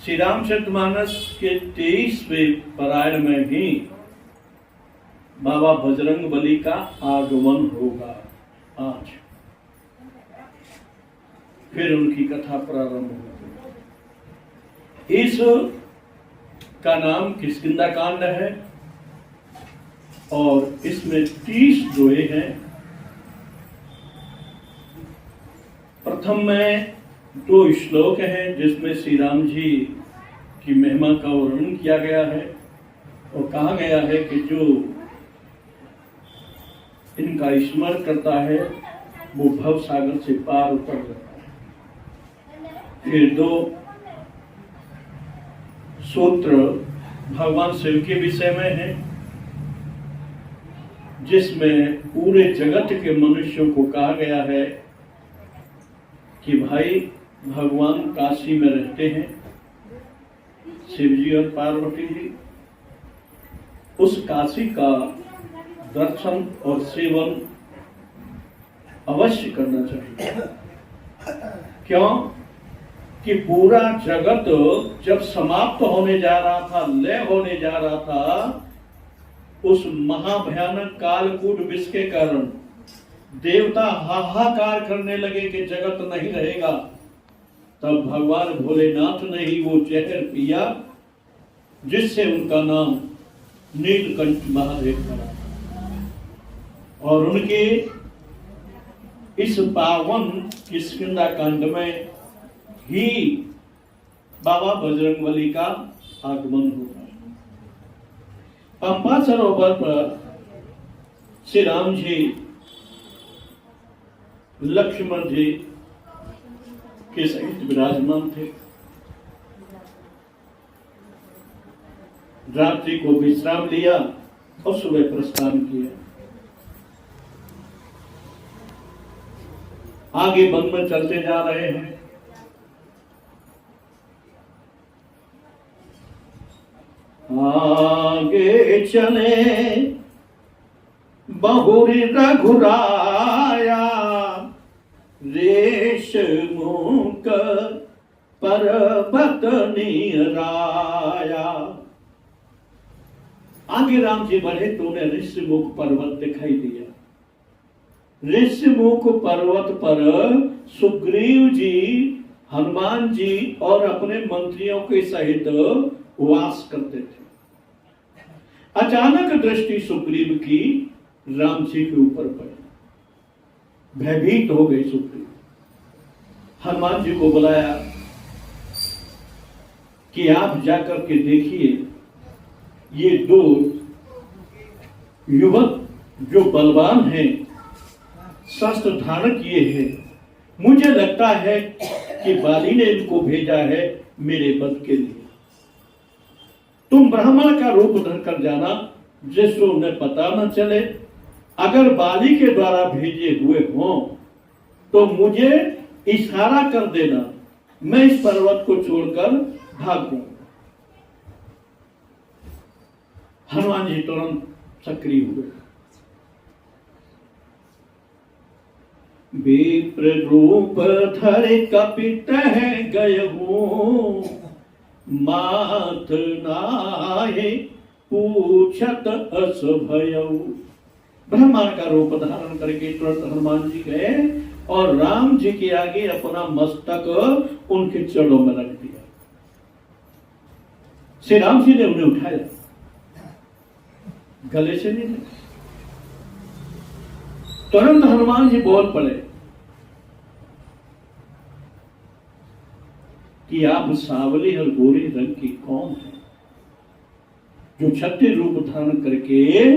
श्री रामचरितमानस के 23वें पारायण में भी बाबा बजरंगबली का आगमन होगा आज। फिर उनकी कथा प्रारंभ होगी। इस का नाम किष्किंधा कांड है और इसमें 30 दोहे हैं। प्रथम में 2 श्लोक हैं जिसमें श्री राम जी की महिमा का वर्णन किया गया है और कहा गया है कि जो इनका स्मरण करता है वो भव सागर से पार उतर जाता है। फिर 2 सूत्र भगवान शिव के विषय में है जिसमें पूरे जगत के मनुष्यों को कहा गया है कि भाई भगवान काशी में रहते हैं, शिव जी और पार्वती जी। उस काशी का दर्शन और सेवन अवश्य करना चाहिए। क्यों कि पूरा जगत जब समाप्त होने जा रहा था, लय होने जा रहा था, उस महाभयानक कालकूट विष के कारण देवता हाहाकार करने लगे कि जगत नहीं रहेगा। तब भगवान भोलेनाथ ने ही वो जहर पिया जिससे उनका नाम नीलकंठ महादेव पड़ा और उनके इस पावन किष्किंधा कांड में ही बाबा बजरंगबली का आगमन होगा। पंपा सरोवर पर श्री राम जी लक्ष्मण जी के सहित विराजमान थे। रात्रि को विश्राम लिया और सुबह प्रस्थान किया। आगे वन में चलते जा रहे हैं। आगे चले बहुरी रघुराया, रेशमुख पर्वत निराया। आगे राम जी बढ़े तो उन्हें ऋषिमुख पर्वत दिखाई दिया। ऋषिमुख पर्वत पर सुग्रीव जी, हनुमान जी और अपने मंत्रियों के सहित वास करते थे। अचानक दृष्टि सुग्रीव की राम जी के ऊपर पड़ी। भयभीत हो गए सुग्रीव। हनुमान जी को बुलाया कि आप जाकर के देखिए ये 2 युवक जो बलवान हैं, शस्त्र धारण किए हैं। मुझे लगता है कि बाली ने इनको भेजा है मेरे वध के लिए। तुम ब्राह्मण का रूप धर कर जाना जिससे उन्हें पता न चले। अगर बाली के द्वारा भेजे हुए हों तो मुझे इशारा कर देना, मैं इस पर्वत को छोड़कर भाग जाऊंगा। हनुमान जी तुरंत सक्रिय हुए। विप्र रूप धरे कपित है गयहू, माथ नाहे पूछत अस भयऊ। ब्रह्मांड का रूप धारण करके तुरंत हनुमान जी गए और राम जी के आगे अपना मस्तक उनके चरणों में रख दिया। श्री राम जी ने उन्हें उठाया, गले से नहीं लगा। तुरंत हनुमान जी बोल पड़े कि आप सावली और गोरे रंग की कौन है जो क्षत्रिय रूप धारण करके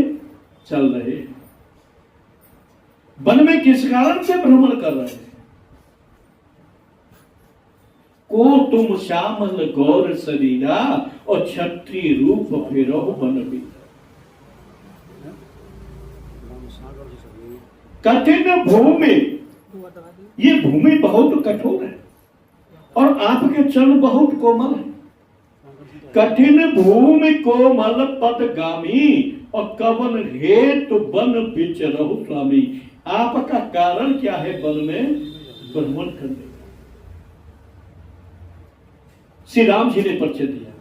चल रहे हैं? वन में किस कारण से भ्रमण कर रहे हैं? को तुम श्यामल गौर शरीरा और क्षत्रिय रूप फेरो वन भी। कठिन भूमि, ये भूमि बहुत कठोर है और आपके चरण बहुत कोमल है। कठिन भूमि कोमल पदगामी और कवन हेतु वन विचरहु स्वामी। आपका कारण क्या है वन में भ्रमण करने का? श्री राम जी ने परिचय दिया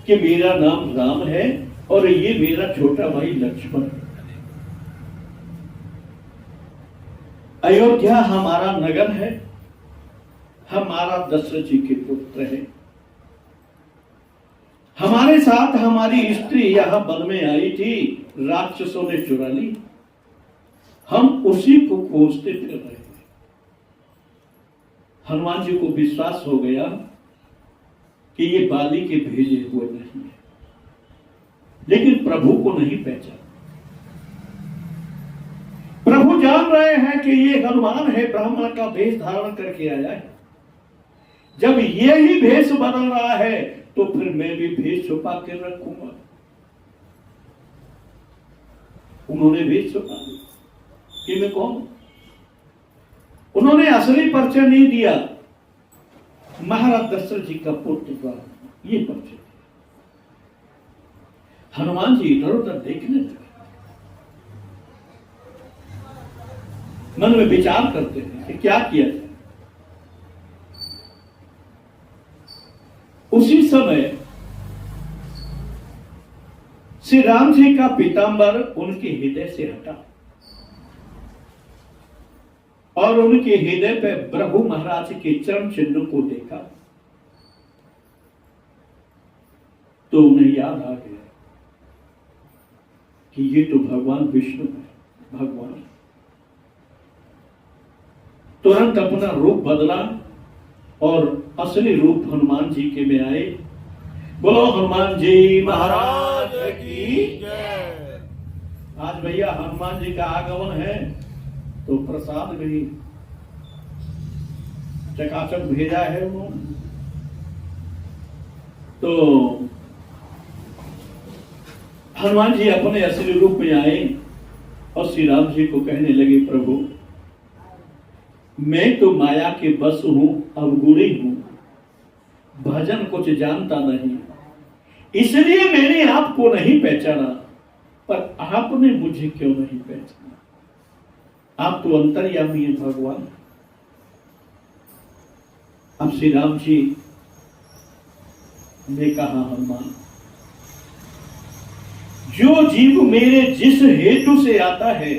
कि मेरा नाम राम है और ये मेरा छोटा भाई लक्ष्मण है। अयोध्या हमारा नगर है, हमारा दशरथ जी के पुत्र है। हमारे साथ हमारी स्त्री यहां वन में आई थी, राक्षसों ने चुरा ली, हम उसी को खोजते फिर रहे। हनुमान जी को विश्वास हो गया कि ये बाली के भेजे हुए नहीं है, लेकिन प्रभु को नहीं पहचाना। प्रभु जान रहे हैं कि ये हनुमान है, ब्राह्मण का वेश धारण करके आया है। जब ये ही भेष बदल रहा है तो फिर मैं भी भेष छुपा के रखूंगा। उन्होंने भेष छुपा दिया कि मैं कौन। उन्होंने असली परिचय नहीं दिया, महाराज दशरथ जी का पुत्र था, ये परिचय। हनुमान जी इधर उधर देखने लगे, मन में विचार करते थे कि क्या किया जाए। उसी समय श्री राम जी का पीतांबर उनके हृदय से हटा और उनके हृदय पे प्रभु महाराज के चरण चिन्ह को देखा तो उन्हें याद आ गया कि ये तो भगवान विष्णु है। भगवान तुरंत अपना रूप बदला और असली रूप हनुमान जी के में आए। बोलो हनुमान जी महाराज की जय। आज भैया हनुमान जी का आगमन है तो प्रसाद भी चकाचक भेजा है उन्होंने। तो हनुमान जी अपने असली रूप में आए और श्री राम जी को कहने लगे, प्रभु मैं तो माया के बस हूं, अवगुणी हूं, भजन कुछ जानता नहीं, इसलिए मैंने आपको नहीं पहचाना। पर आपने मुझे क्यों नहीं पहचाना? आप तो अंतर्यामी हैं भगवान। अब श्री राम जी ने कहा, हनुमान जो जीव मेरे जिस हेतु से आता है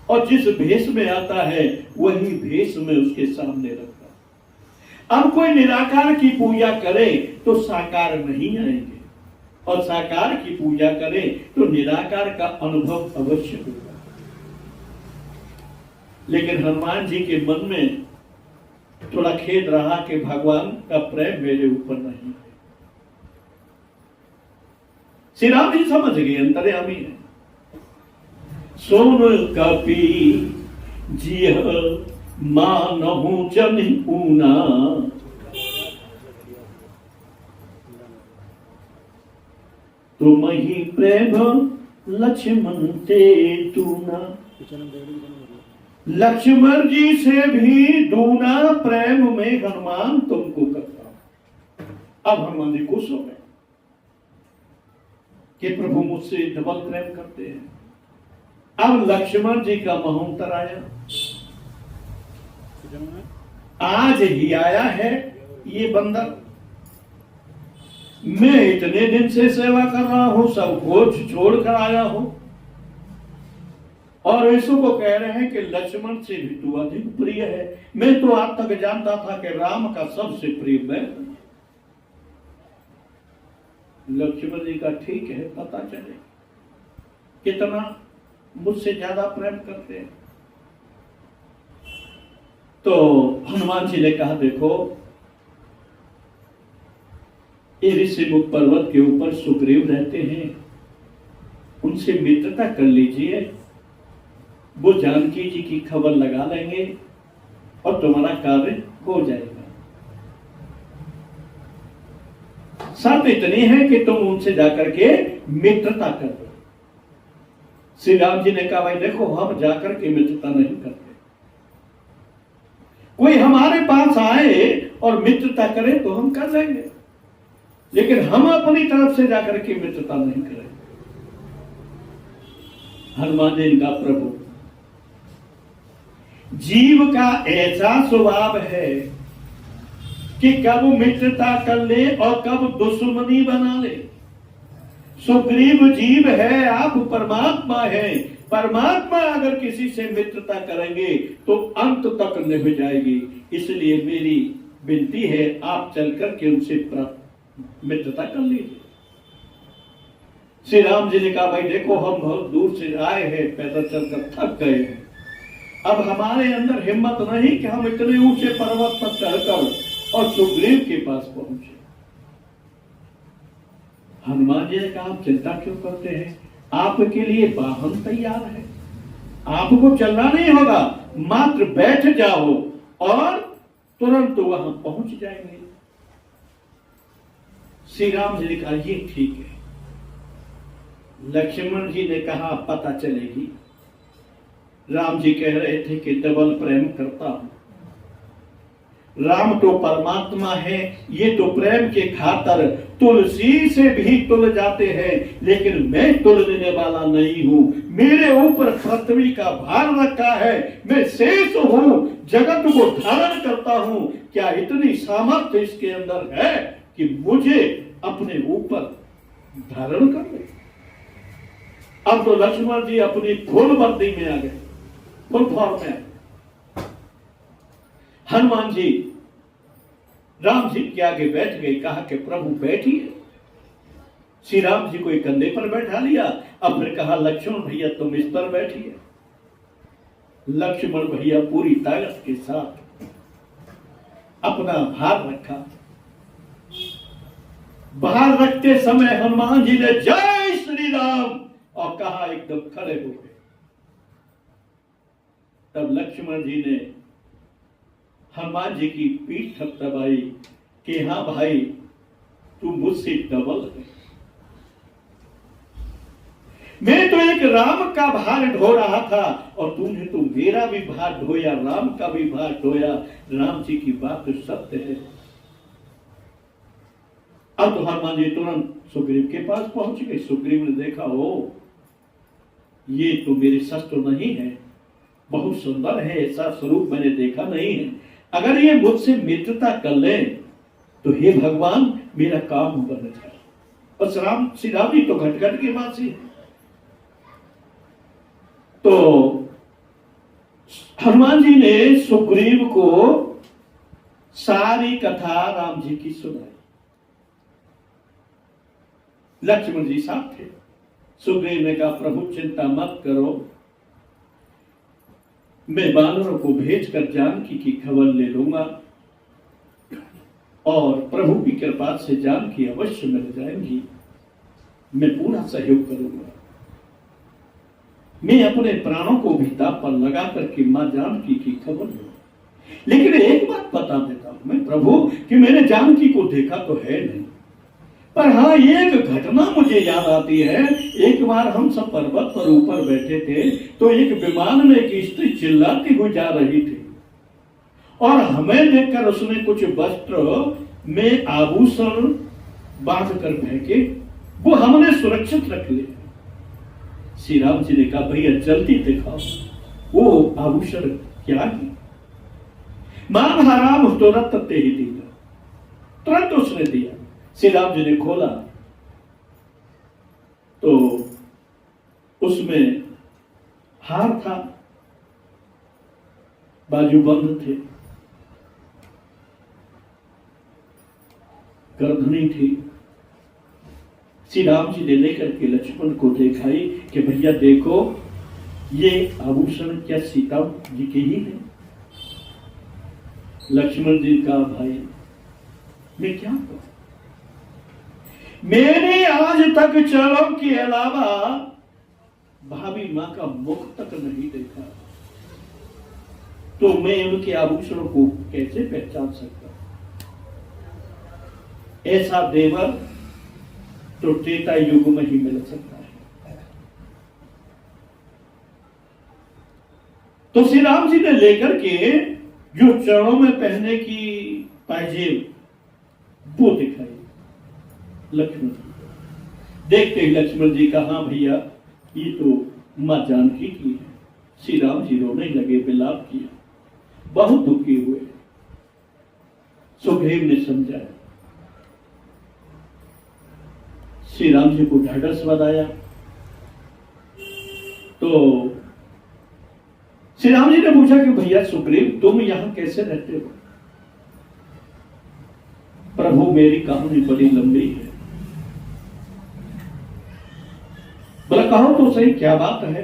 और जिस भेष में आता है वही भेष में उसके सामने रखता। अब कोई निराकार की पूजा करे तो साकार नहीं आएंगे और साकार की पूजा करे तो निराकार का अनुभव अवश्य होगा। लेकिन हनुमान जी के मन में थोड़ा खेद रहा कि भगवान का प्रेम मेरे ऊपर नहीं है। श्री राम जी समझ गए अंतर्यामी है। सोन कपी जिय मानहु जन पूना, तुम ही प्रेम लक्ष्मण ते दूना। लक्ष्मण जी से भी दूना प्रेम में हनुमान तुमको करता। अब हनुमान जी खुश हो गए कि प्रभु मुझसे डबल प्रेम करते हैं। अब लक्ष्मण जी का महोत्तर आया, आज ही आया है ये बंदर। मैं इतने दिन से सेवा कर रहा हूं, सब कुछ छोड़ कर आया हूं और ऐसो को कह रहे हैं कि लक्ष्मण से भी तू अधिक प्रिय है। मैं तो आज तक जानता था कि राम का सबसे प्रिय मैं। लक्ष्मण जी का ठीक है, पता चले कितना मुझसे ज्यादा प्रेम करते हैं। तो हनुमान जी ने कहा, देखो ये ऋषिमुख पर्वत के ऊपर सुग्रीव रहते हैं, उनसे मित्रता कर लीजिए, वो जानकी जी की खबर लगा लेंगे और तुम्हारा कार्य हो जाएगा। शर्त इतनी है कि तुम उनसे जाकर के मित्रता कर दो। श्री राम जी ने कहा, भाई देखो हम जाकर के मित्रता नहीं करते। कोई हमारे पास आए और मित्रता करे तो हम कर लेंगे, लेकिन हम अपनी तरफ से जाकर के मित्रता नहीं करेंगे। हनुमान जी का, प्रभु जीव का ऐसा स्वभाव है कि कब मित्रता कर ले और कब दुश्मनी बना ले। सुग्रीव जीव है, आप परमात्मा है। परमात्मा अगर किसी से मित्रता करेंगे तो अंत तक निभ जाएगी। इसलिए मेरी विनती है, आप चल करके उनसे मित्रता कर लीजिए। श्री राम जी ने कहा, भाई देखो, हम बहुत दूर से आए हैं, पैदल चलकर थक गए हैं। अब हमारे अंदर हिम्मत नहीं कि हम इतने ऊंचे पर्वत पर चढ़कर और सुग्रीव के पास पहुंचे। हनुमान जी ने कहा, आप चिंता क्यों करते हैं, आपके लिए वाहन तैयार है, आपको चलना नहीं होगा, मात्र बैठ जाओ और तुरंत वहां पहुंच जाएंगे। श्री राम जी ने कहा, ये ठीक है। लक्ष्मण जी ने कहा, पता चलेगी। राम जी कह रहे थे कि डबल प्रेम करता हूं। राम तो परमात्मा है, ये तो प्रेम के खातर तुलसी से भी तुल जाते हैं, लेकिन मैं तुल देने वाला नहीं हूं। मेरे ऊपर पृथ्वी का भार रखा है, मैं शेष हूं, जगत को धारण करता हूं। क्या इतनी सामर्थ्य इसके अंदर है कि मुझे अपने ऊपर धारण कर ले? अब तो लक्ष्मण जी अपनी फुल वर्दी में आ गए, फुल फॉर्म में। हनुमान जी राम जी के आगे बैठ गए, कहा कि प्रभु बैठिए। श्री राम जी को एक कंधे पर बैठा लिया, अब फिर कहा, लक्ष्मण भैया तुम इस पर बैठिए। लक्ष्मण भैया पूरी ताकत के साथ अपना भार रखा। भार रखते समय हनुमान जी ने जय श्री राम और कहा, एकदम खड़े हो गए। तब लक्ष्मण जी ने हनुमान जी की पीठ थपथपाई कि हाँ भाई, तू मुझसे डबल है। मैं तो एक राम का भार ढो रहा था और तूने तो मेरा भी भार ढोया, राम का भी भार ढोया। राम जी की बात तो सत्य है। अब तो हनुमान जी तुरंत सुग्रीव के पास पहुंच गए। सुग्रीव ने देखा, ओ ये तो मेरे शस्त्र नहीं है, बहुत सुंदर है, ऐसा स्वरूप मैंने देखा नहीं है। अगर ये मुझसे मित्रता कर ले तो हे भगवान, मेरा काम बन जाए। और श्री राम जी तो घट घट के वासी है। तो हनुमान जी ने सुग्रीव को सारी कथा राम जी की सुनाई। लक्ष्मण जी साथ थे। सुग्रीव ने कहा, प्रभु चिंता मत करो, मैं वानरों को भेजकर जानकी की खबर ले लूंगा और प्रभु की कृपा से जानकी अवश्य मिल जाएंगी। मैं पूरा सहयोग करूंगा। मैं अपने प्राणों को भी दांव पर लगा करके मां जानकी की खबर लूंगा। लेकिन एक बात बता देता हूं मैं प्रभु कि मैंने जानकी को देखा तो है नहीं, पर हाँ एक घटना मुझे याद आती है। एक बार हम सब पर्वत पर ऊपर बैठे थे तो एक विमान में एक स्त्री चिल्लाती हुई जा रही थी और हमें देखकर उसने कुछ वस्त्र में आभूषण बांध कर फेंके, वो हमने सुरक्षित रख लिए। श्री राम जी ने कहा, भैया जल्दी दिखाओ वो आभूषण क्या है। मान हराम तुरंत ते ही दिया, तुरंत उसने दिया। श्री राम जी ने खोला तो उसमें हार था, बाजूबंद थे, गर्दनी थी। श्री राम जी ने लेकर के लक्ष्मण को दिखाई कि भैया देखो, ये आभूषण क्या सीता जी के ही है। लक्ष्मण जी का भाई मैं क्या करूं, मैंने आज तक चरणों के अलावा भाभी मां का मुख तक नहीं देखा, तो मैं उनके आभूषणों को कैसे पहचान सकता। ऐसा देवर तो त्रेता युग में ही मिल सकता है। तो श्री राम जी ने लेकर के जो चरणों में पहनने की पायजेब वो दिखाई लक्ष्मण जी। देखते ही लक्ष्मण जी का, हाँ भैया ये तो मां जानकी की है। श्री राम जी रोने लगे, विलाप किया, बहुत दुखी हुए। सुग्रीव ने समझाया, श्री राम जी को ढाढ़स बधाया। तो श्री राम जी ने पूछा कि भैया सुग्रीव, तुम यहां कैसे रहते हो? प्रभु, मेरी कहानी बड़ी लंबी है। बोला, कहो तो सही, क्या बात है?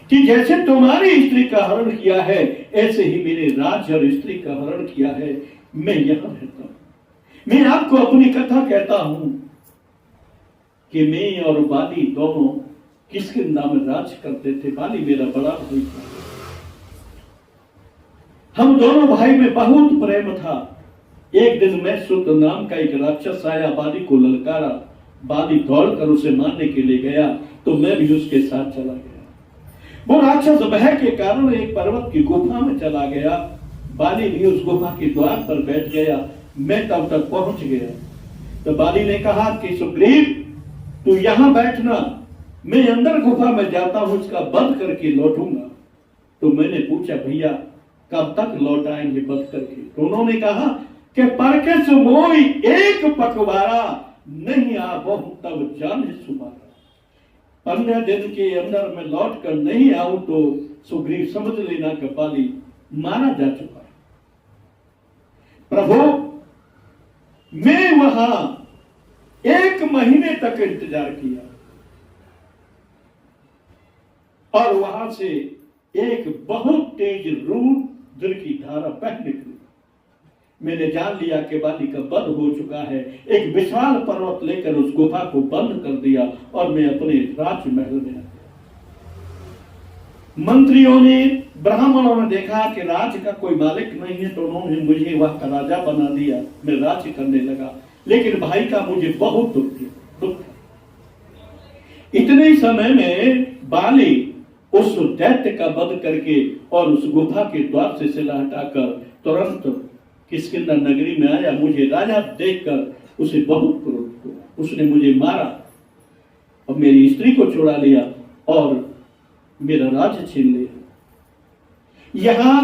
कि जैसे तुम्हारी स्त्री का हरण किया है, ऐसे ही मेरे राज्य और स्त्री का हरण किया है। मैं यहां रहता हूं। मैं आपको अपनी कथा कहता हूं कि मैं और बाली दोनों किसके नाम राज करते थे। बाली मेरा बड़ा भाई था। हम दोनों भाई में बहुत प्रेम था। एक दिन मैं सुत नाम का एक राक्षस आया, बाली को ललकारा। बाली दौड़कर उसे मारने के लिए गया, तो मैं भी उसके साथ चला गया। वो राक्षस भय के कारण एक पर्वत की गुफा में चला गया। बाली भी उस गुफा के द्वार पर बैठ गया। मैं तब तक पहुंच गया। तो बाली ने कहा कि सुग्रीव, तू यहां बैठना, मैं अंदर गुफा में जाता हूं, इसका बंद करके लौटूंगा। तो मैंने पूछा, भैया कब तक लौट आएंगे बंद करके? तो उन्होंने कहा कि परके सुमोई एक पकवारा, नहीं आबो तब जाने सुमारा। 15 दिन के अंदर मैं लौट कर नहीं आऊं तो सुग्रीव समझ लेना कि बाली मारा जा चुका है। प्रभु, मैं वहां 1 महीने तक इंतजार किया और वहां से एक बहुत तेज रुद्र की धारा बह निकली। मैंने जान लिया कि बाली का वध हो चुका है। एक विशाल पर्वत लेकर उस गुफा को बंद कर दिया और मैं अपने राजमहल में आ गया। मंत्रियों ने, ब्राह्मणों ने देखा कि राज का कोई मालिक नहीं है, तो उन्होंने मुझे वहां का राजा बना दिया। मैं राज्य करने लगा, लेकिन भाई का मुझे बहुत दुख था। इतने ही समय में बाली उस दैत्य का वध करके और उस गुफा के द्वार से सिला हटाकर तुरंत किष्किंधा नगरी में आया। मुझे राजा देखकर उसे बहुत क्रोध हुआ। उसने मुझे मारा और मेरी स्त्री को छुड़ा लिया और मेरा राज्य छीन लिया। यहां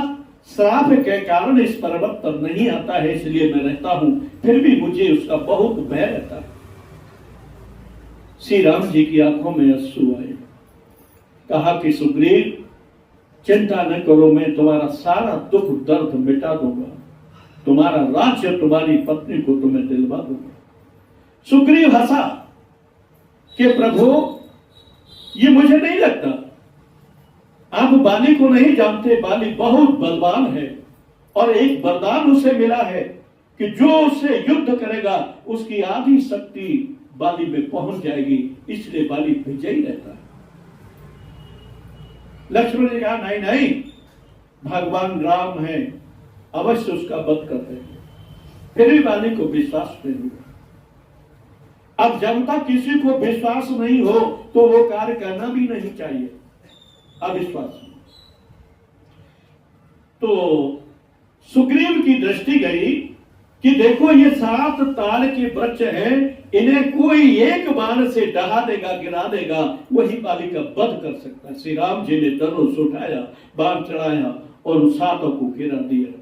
श्राप के कारण इस पर्वत पर नहीं आता है, इसलिए मैं रहता हूं, फिर भी मुझे उसका बहुत भय रहता है। श्री राम जी की आंखों में अश्रु आए। कहा कि सुग्रीव, चिंता न करो, मैं तुम्हारा सारा दुख दर्द मिटा दूंगा। तुम्हारा राज्य, तुम्हारी पत्नी को तुम्हें दिलवा दूंगा। सुग्रीव हंसा कि प्रभु, ये मुझे नहीं लगता। आप बाली को नहीं जानते। बाली बहुत बलवान है और एक वरदान उसे मिला है कि जो उससे युद्ध करेगा उसकी आधी शक्ति बाली में पहुंच जाएगी, इसलिए बाली विजयी रहता है। लक्ष्मण ने कहा, नहीं नहीं, भगवान राम है, अवश्य उसका वध कर देंगे। फिर भी बाली को विश्वास नहीं हुआ। अब जब तक किसी को विश्वास नहीं हो तो वो कार्य करना भी नहीं चाहिए। अविश्वास में तो सुग्रीव की दृष्टि गई कि देखो, ये 7 ताल के वृक्ष हैं, इन्हें कोई एक बाण से डहा देगा, गिरा देगा, वही बाली का वध कर सकता है। श्री राम जी ने धनुष उठाया, बाण चढ़ाया और उन 7 को गिरा दिया।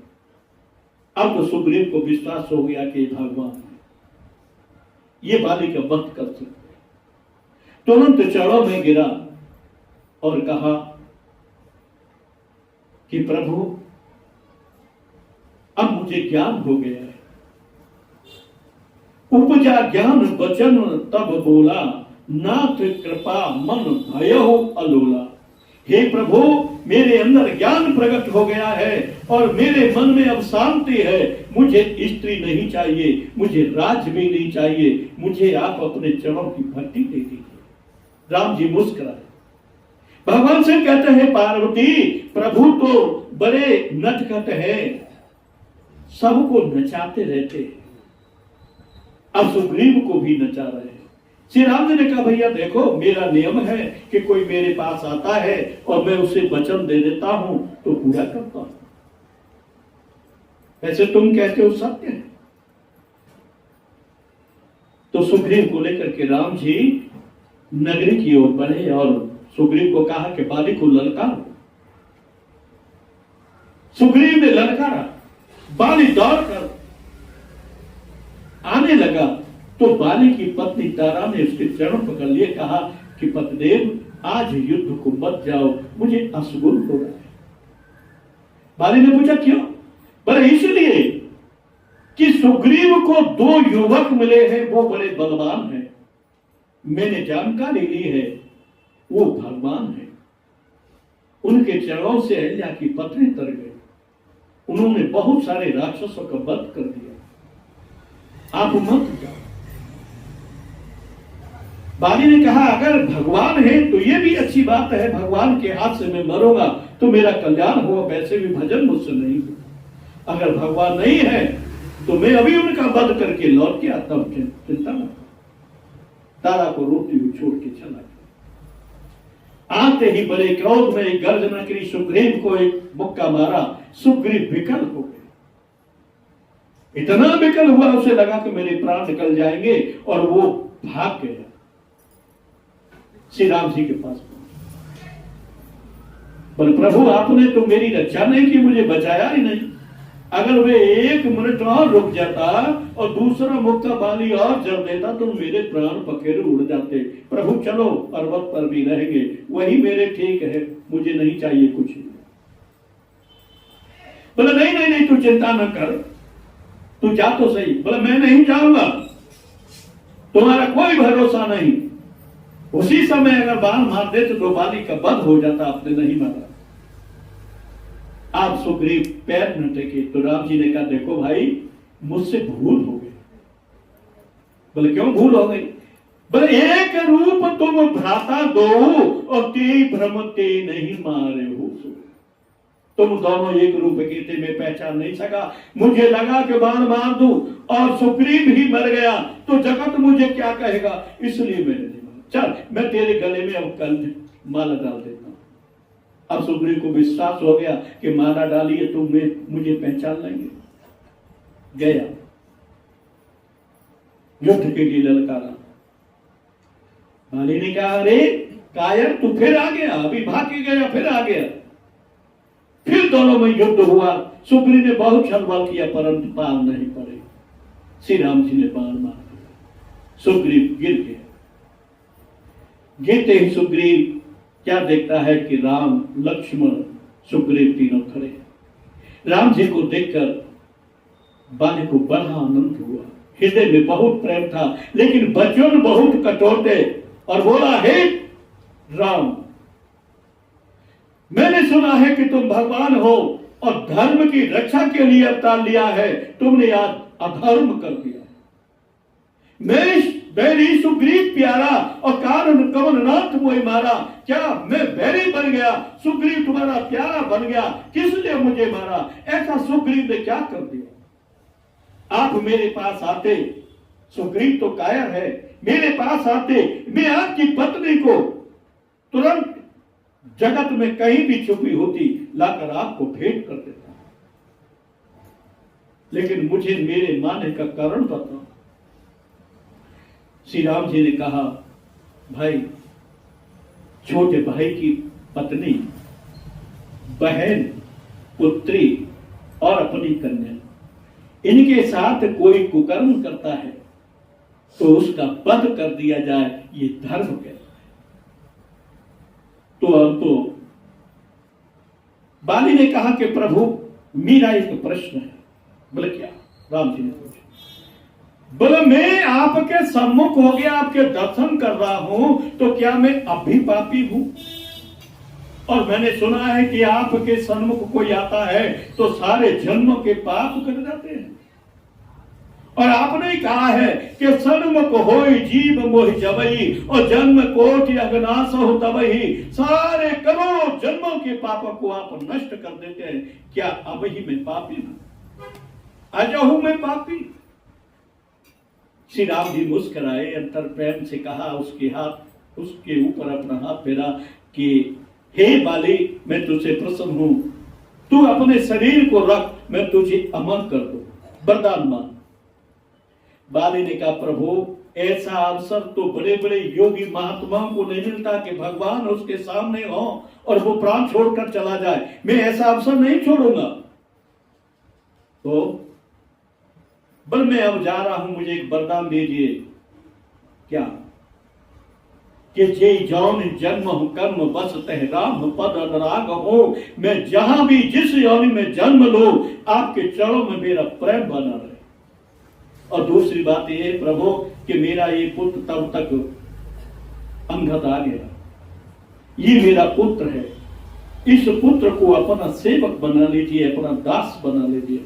अब तो सुग्रीव को विश्वास हो गया कि भगवान है, ये बाली का वध कर सकते। तुरंत चरणों में गिरा और कहा कि प्रभु, अब मुझे ज्ञान हो गया है। उपजा ज्ञान वचन तब बोला, नाथ कृपा मन भयहु अलोला। हे प्रभु, मेरे अंदर ज्ञान प्रकट हो गया है और मेरे मन में अब शांति है। मुझे स्त्री नहीं चाहिए, मुझे राज भी नहीं चाहिए, मुझे आप अपने चरणों की भक्ति दे दीजिए। राम जी मुस्कुराए। भगवान से कहते हैं, पार्वती, प्रभु तो बड़े नटखट है, सबको नचाते रहते हैं। अब सुग्रीव को भी नचा रहे हैं। श्री राम जी ने कहा, भैया देखो, मेरा नियम है कि कोई मेरे पास आता है और मैं उसे वचन दे देता हूं तो पूरा करता हूं। ऐसे तुम कहते हो सत्य है। तो सुग्रीव को लेकर के राम जी नगरी की ओर बढ़े और सुग्रीव को कहा कि बाली को ललकारो। सुग्रीव ने ललकारा, बाली दौड़कर आने लगा तो बाली की पत्नी तारा ने उसके चरण पकड़ लिए, कहा कि पतिदेव आज युद्ध को मत जाओ, मुझे अशुभ हो रहा है। बाली ने पूछा क्यों? बोले इसलिए कि सुग्रीव को 2 युवक मिले हैं, वो बड़े बलवान हैं। मैंने जानकारी ली है वो भगवान है। उनके चरणों से अहिल्या की पत्नी तर गई। उन्होंने बहुत सारे राक्षसों का वध कर दिया। आप मत जाओ। बाली ने कहा अगर भगवान है तो ये भी अच्छी बात है, भगवान के हाथ से मैं मरूंगा तो मेरा कल्याण हुआ, वैसे भी भजन मुझसे नहीं हुआ। अगर भगवान नहीं है तो मैं अभी उनका वध करके लौट के आता हूं, चिंता न। तारा को रोती हुई छोड़ के चला गया। आते ही बड़े क्रोध में गर्जना करी, सुग्रीव को एक मुक्का मारा। सुग्रीव विकल हो गए। इतना विकल हुआ उसे लगा कि मेरे प्राण निकल जाएंगे और वो भाग गया। श्री राम जी के पास बोले प्रभु आपने तो मेरी रक्षा नहीं की, मुझे बचाया ही नहीं। अगर वे 1 मिनट और रुक जाता और दूसरा मुक्का बाली और जल देता तो मेरे प्राण पखेरु उड़ जाते। प्रभु चलो पर्वत पर भी रहेंगे, वही मेरे ठीक है, मुझे नहीं चाहिए कुछ। बोले नहीं नहीं नहीं तू चिंता न कर, तू जा तो सही। बोले मैं नहीं जाऊंगा, तुम्हारा कोई भरोसा नहीं। उसी समय अगर बाण मार दे तो बाली का वध हो जाता, आपने नहीं मारा। आप सुग्रीव पैर न टेके तो राम जी ने कहा देखो भाई मुझसे भूल हो गई। बोले क्यों भूल हो गई? बोले एक रूप तुम भ्राता दो और ते भ्रम ते नहीं मारे हो। तुम दोनों एक रूप के थे, मैं पहचान नहीं सका। मुझे लगा कि बाण मार दूं और सुग्रीव ही मर गया तो जगत मुझे क्या कहेगा, इसलिए मैंने नहीं मारा। चल मैं तेरे गले में अब कल माला डाल देता हूं। अब सुग्रीव को विश्वास हो गया कि माला डालिए तो मुझे पहचान लेंगे। गया युद्ध के लिए ललकारा। बाली ने कहा अरे कायर तू फिर आ गया, अभी भाग के गया फिर आ गया। फिर दोनों में युद्ध हुआ। सुग्रीव ने बहुत छलबल किया परंतु पार नहीं पड़े। श्री राम जी ने बाण मार दिया, सुग्रीव गिर गया। गिरते ही सुग्रीव क्या देखता है कि राम लक्ष्मण सुग्रीव तीनों खड़े। राम जी को देखकर बाली को बड़ा आनंद हुआ, हृदय में बहुत प्रेम था, लेकिन वचन बहुत कठोर थे और बोला हे राम मैंने सुना है कि तुम भगवान हो और धर्म की रक्षा के लिए अवतार लिया है, तुमने आज अधर्म कर दिया। मैं बैरी सुग्रीव प्यारा और कारण कमल नाथ मोहि मारा। क्या मैं बैरी बन गया, सुग्रीव तुम्हारा प्यारा बन गया, किस लिए मुझे मारा? ऐसा सुग्रीव ने क्या कर दिया? आप मेरे पास आते, सुग्रीव तो कायर है, मेरे पास आते मैं आपकी पत्नी को तुरंत जगत में कहीं भी छुपी होती लाकर आपको भेंट कर देता, लेकिन मुझे मेरे माने का कारण बताओ। श्री राम जी ने कहा भाई छोटे भाई की पत्नी, बहन, पुत्री और अपनी कन्या, इनके साथ कोई कुकर्म करता है तो उसका वध कर दिया जाए, ये धर्म कहता है। तो अब तो बाली ने कहा कि प्रभु मेरा एक प्रश्न है। बोले क्या? राम जी ने पूछा। बोले मैं आपके सम्मुख हो गया, आपके दर्शन कर रहा हूं तो क्या मैं अब भी पापी हूं? और मैंने सुना है कि आपके सन्मुख कोई आता है तो सारे जन्मों के पाप कर जाते हैं, और आपने ही कहा है कि सन्मुख होई जीव मोहि जबई और जन्म कोटि अगनाश हो तबही। सारे करोड़ों जन्मों के पापों को आप नष्ट कर देते हैं, क्या अब ही मैं पापी हूं? अजहू मैं पापी? श्री राम जी मुस्कुराए, अंतर प्रेम से कहा, उसके ऊपर अपना हाथ फेरा कि हे बाली मैं तुझसे प्रसन्न हूं, तू अपने शरीर को रख, मैं तुझे अमर कर दूं, वरदान मान। बाली ने कहा प्रभु ऐसा अवसर तो बड़े बड़े योगी महात्माओं को नहीं मिलता कि भगवान उसके सामने हो और वो प्राण छोड़कर चला जाए। मैं ऐसा अवसर नहीं छोड़ूंगा। तो बल मैं अब जा रहा हूं, मुझे एक वरदान दीजिए। क्या? कि जे जौन जन्म कर्म बस तह राम पद अनुराग हो, मैं जहां भी जिस योनि में जन्म लो, आपके चरणों में मेरा प्रेम बना रहे। और दूसरी बात यह है प्रभु कि मेरा ये पुत्र तब तक अंगद आ गया, ये मेरा पुत्र है, इस पुत्र को अपना सेवक बना लीजिए, अपना दास बना लीजिए।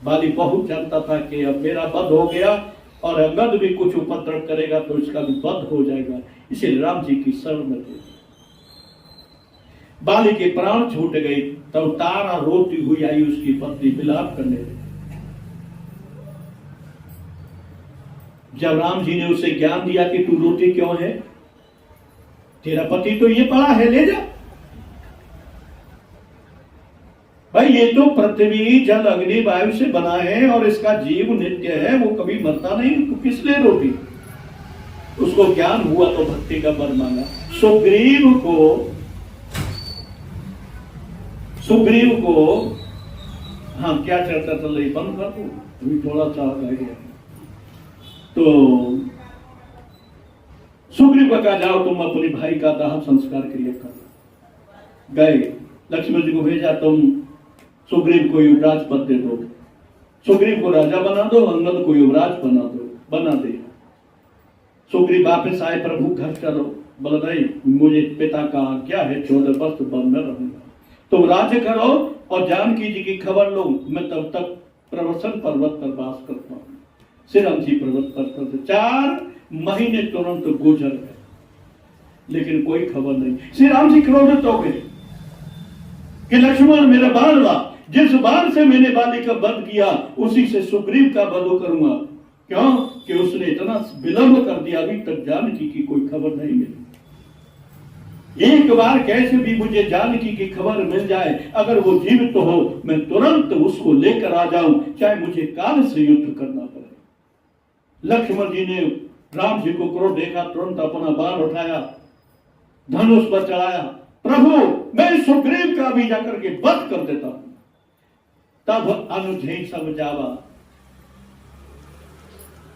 बाली बहुत जानता था कि अब मेरा वध हो गया और अंगद भी कुछ उपद्रव करेगा तो इसका भी वध हो जाएगा, इसलिए राम जी की शरण में थे। बाली के प्राण छूट गए, तब तारा रोती हुई आई, उसकी पत्नी विलाप करने लगी। जब राम जी ने उसे ज्ञान दिया कि तू रोती क्यों है, तेरा पति तो ये पड़ा है, ले जा। भाई ये तो पृथ्वी जल अग्नि वायु से बना है और इसका जीव नित्य है, वो कभी मरता नहीं, तो किस लिए रोटी? उसको ज्ञान हुआ तो भक्ति का वर मांगा। सुग्रीव को हाँ क्या चर्चा चल रही, बंद कर दो, अभी थोड़ा सा रह गया। तो सुग्रीव को कहा जाओ तुम अपने भाई का दाह संस्कार क्रिया करो। गए, लक्ष्मण जी को भेजा, तुम सुग्रीव को युवराज पद दे दो, सुग्रीव को राजा बना दो, अंगद को युवराज बना दे। सुग्रीव वापस आए, प्रभु घर चलो। बोला नहीं, मुझे पिता का आज्ञा है, 14 वर्ष वन में रहूंगा, तुम राज्य करो और जानकी जी की खबर लो, मैं तब तक प्रवसन पर्वत पर वास करता हूँ। श्री राम जी पर्वत पर 4 महीने तुरंत गुजर गए, लेकिन कोई खबर नहीं। श्री राम जी क्रोधित हो गए कि लक्ष्मण मेरा बाण ला, जिस बाण से मैंने बाली का वध किया उसी से सुग्रीव का वध करूंगा। क्यों? कि उसने इतना विलंब कर दिया, अभी तक जानकी की कोई खबर नहीं मिली। एक बार कैसे भी मुझे जानकी की खबर मिल जाए, अगर वो जीवित तो हो, मैं तुरंत उसको लेकर आ जाऊं, चाहे मुझे काल से युद्ध करना पड़े। लक्ष्मण जी ने राम जी को क्रोध देखा, तुरंत अपना बाण उठाया, धनुष पर चढ़ाया, प्रभु मैं सुग्रीव का भी जाकर के वध कर देता हूं। तब अनुजै सब जावा,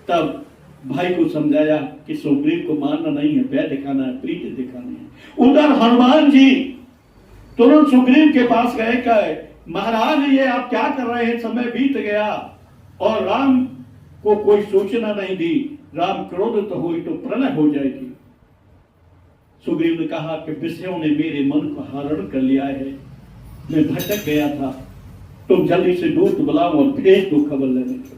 तब भाई को समझाया कि सुग्रीव को मारना नहीं है, वैर दिखाना है, प्रीति दिखानी है। उधर हनुमान जी तुरंत सुग्रीव के पास गए, कहे महाराज ये आप क्या कर रहे हैं, समय बीत गया और राम को कोई सूचना नहीं दी, राम क्रोधित हुई तो प्रलय हो जाएगी। सुग्रीव ने कहा कि विषयों ने मेरे मन को हरण कर लिया है, मैं भटक गया था, तुम जल्दी से दूत बुलाओ और भेज दो खबर लेने के लिए।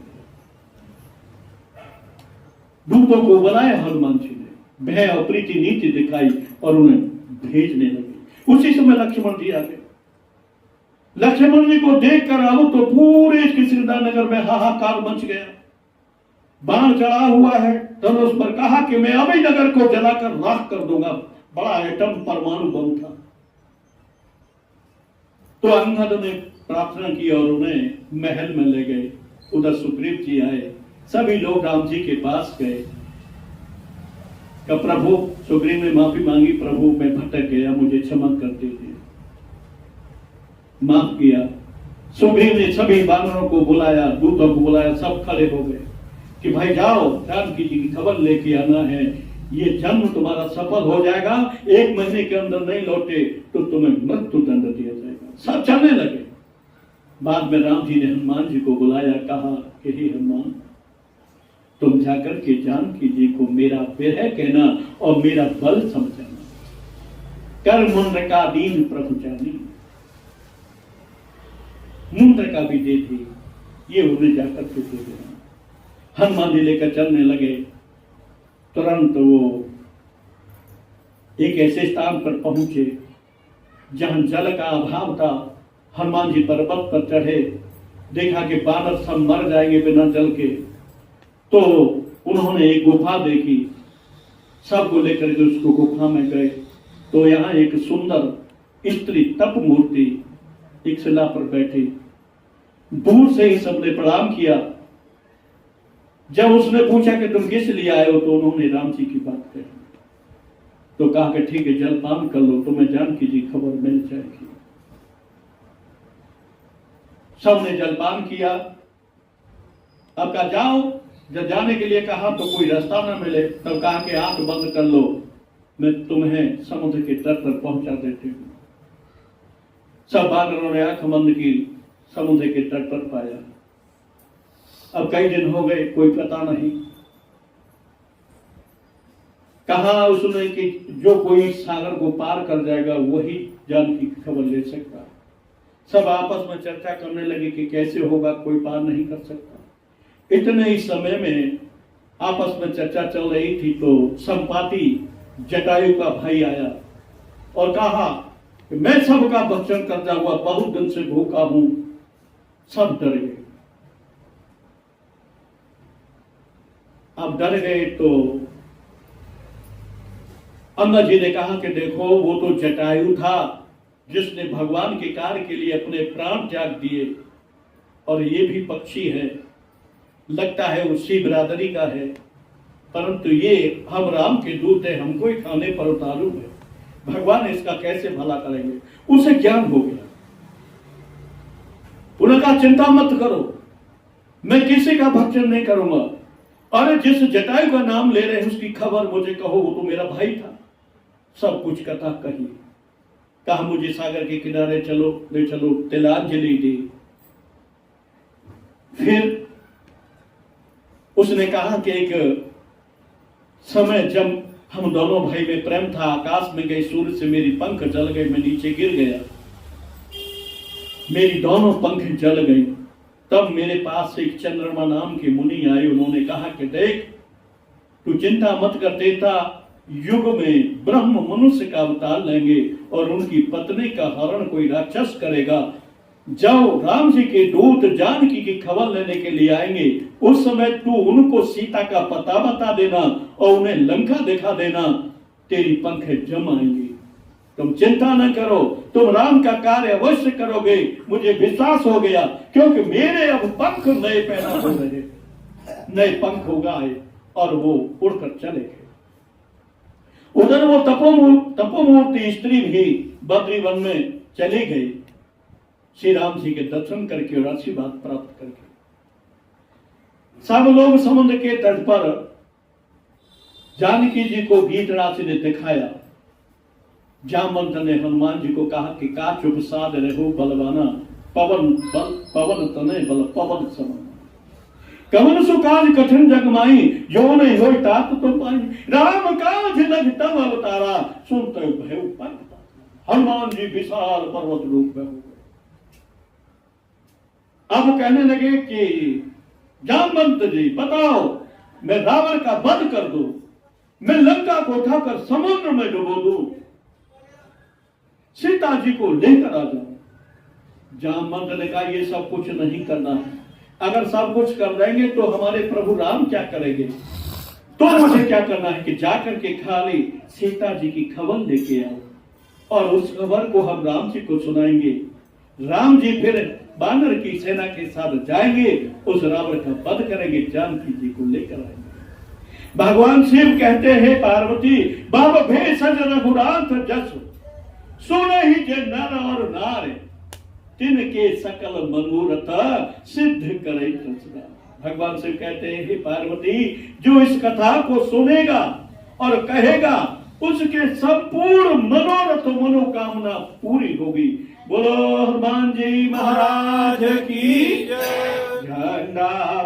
दूतों को बुलाया हनुमान जी ने, भय और प्रीति नीति दिखाई और उन्हें भेजने लगे। उसी समय लक्ष्मण जी आ गए। लक्ष्मण जी को देखकर अब तो पूरे किशनदान नगर में हाहाकार मच गया। बाण चढ़ा हुआ है धनुष पर, कहा कि मैं अभी नगर को जलाकर राख कर दूंगा। बड़ा एटम परमाणु बम था। तो अंगद ने प्रार्थना की और उन्हें महल में ले गए। उधर सुग्रीव जी आए, सभी लोग राम जी के पास गए। प्रभु, सुग्रीव ने माफी मांगी, प्रभु मैं भटक गया, मुझे क्षमा कर दीजिए। माफ किया। सुग्रीव ने सभी वानरों को बुलाया, दूतों को बुलाया, सब खड़े हो गए कि भाई जाओ, जानकी जी की खबर लेके आना है, ये जन्म तुम्हारा सफल हो जाएगा, 1 महीने के अंदर नहीं लौटे तो तुम्हें मृत्यु दंड दिया जाएगा। सब चलने लगे। बाद में राम जी ने हनुमान जी को बुलाया, कहा कि हे हनुमान, तुम जाकर के जानकी जी को मेरा विरह कहना और मेरा बल समझाना। कर मुंड का दीन प्रभु जानी, मुंड का भी दे दी, ये उन्हें जाकर के दे देना। हनुमान जी लेकर चलने लगे। तुरंत वो एक ऐसे स्थान पर पहुंचे जहां जल का अभाव था। हनुमान जी पर्वत पर चढ़े, देखा कि बानर सब मर जाएंगे बिना जल के, तो उन्होंने एक गुफा देखी, सबको लेकर के उसको गुफा में गए। तो यहाँ एक सुंदर स्त्री तप मूर्ति एक शिला पर बैठी, दूर से ही सबने प्रणाम किया। जब उसने पूछा कि तुम किस लिए आए हो, तो उन्होंने राम जी की बात कही। तो कहा कि ठीक है, जलपान कर लो, तुम्हें जानकी जी खबर मिल जाएगी। सबने जलपान किया। अब कहा जाओ, जब जाने के लिए कहा तो कोई रास्ता न मिले, तब कहा कि आंख बंद कर लो, मैं तुम्हें समुद्र के तट पर पहुंचा देती हूं। सब बानरों ने आंख बंद की, समुद्र के तट पर पाया। अब कई दिन हो गए, कोई पता नहीं कहा उसने कि जो कोई सागर को पार कर जाएगा वही जान की खबर ले सकता। सब आपस में चर्चा करने लगे कि कैसे होगा, कोई पार नहीं कर सकता। इतने ही समय में आपस में चर्चा चल रही थी तो संपाति जटायु का भाई आया और कहा कि मैं सबका भक्षण करता हुआ बहुत दिन से भूखा हूं। सब डर गए। अब डर गए तो अम्मा जी ने कहा कि देखो, वो तो जटायु था जिसने भगवान के कार्य के लिए अपने प्राण त्याग दिए, और ये भी पक्षी है, लगता है उसी बिरादरी का है, परंतु ये हम राम के दूत है, हमको ही खाने पर उतारू है, भगवान इसका कैसे भला करेंगे। उसे ज्ञान हो गया। उन्होंने कहा चिंता मत करो, मैं किसी का भक्षण नहीं करूंगा। अरे जिस जटायु का नाम ले रहे हैं उसकी खबर मुझे कहो, वो तो मेरा भाई था। सब कुछ कथा कही। कहा मुझे सागर के किनारे चलो, ले चलो, तिलांजलि दी। फिर उसने कहा कि एक समय जब हम दोनों भाई में प्रेम था, आकाश में गए सूर्य से मेरी पंख जल गए, मैं नीचे गिर गया, मेरी दोनों पंख जल गई। तब मेरे पास एक चंद्रमा नाम के मुनि आए। उन्होंने कहा कि देख, तू चिंता मत कर, देता युग में ब्रह्म मनुष्य का अवतार लेंगे और उनकी पत्नी का हरण कोई राक्षस करेगा। जाओ, राम जी के दूत जानकी की खबर लेने के लिए आएंगे। उस समय तू उनको सीता का पता बता देना और उन्हें लंका दिखा देना, तेरी पंखें जम आएंगी। तुम चिंता न करो, तुम राम का कार्य अवश्य करोगे, मुझे विश्वास हो गया, क्योंकि मेरे अब पंख नए पैदा हो रहे, नए पंख उगाए और वो उड़कर चले गए। उधर वो तपोमूर्ति स्त्री भी बद्री वन में चली गई, श्री राम जी के दर्शन करके और आशीर्वाद प्राप्त करके। सब लोग समुद्र के तट पर जानकी जी को गीत राशि ने दिखाया। जामवंत ने हनुमान जी को कहा कि का चुप साध रहो बलवाना, पवन तने बल पवन समान, कवन सुकाज कठिन जगमाई, जो नहीं हो तात तुम पाई, राम काज लग तब अवतारा, सुनते भय पर। हनुमान जी विशाल पर्वत रूप में हो गए। अब कहने लगे कि जामवंत जी बताओ, मैं रावण का वध कर दूं, मैं लंका को उठाकर समुद्र में डुबो दूं, सीता जी को लेकर आ जाऊं। जामवंत ने कहा ये सब कुछ नहीं करना है, अगर सब कुछ कर देंगे तो हमारे प्रभु राम क्या करेंगे। तो मुझे क्या करना है कि जाकर के खाली सीता जी की खबर लेके आओ और उस खबर को हम राम जी को सुनाएंगे। राम जी फिर बानर की सेना के साथ जाएंगे, उस रावण का वध करेंगे, जानकी जी को लेकर आएंगे। भगवान शिव कहते हैं पार्वती, बाब भेषज रघुनाथ जस, सुने ही जे नर और नार, तिनके सकल मनोरथ सिद्ध करे कृष्ण। भगवान शिव कहते हैं हे पार्वती, जो इस कथा को सुनेगा और कहेगा उसके संपूर्ण मनोरथ मनोकामना पूरी होगी। बोलो हनुमान जी महाराज की जय।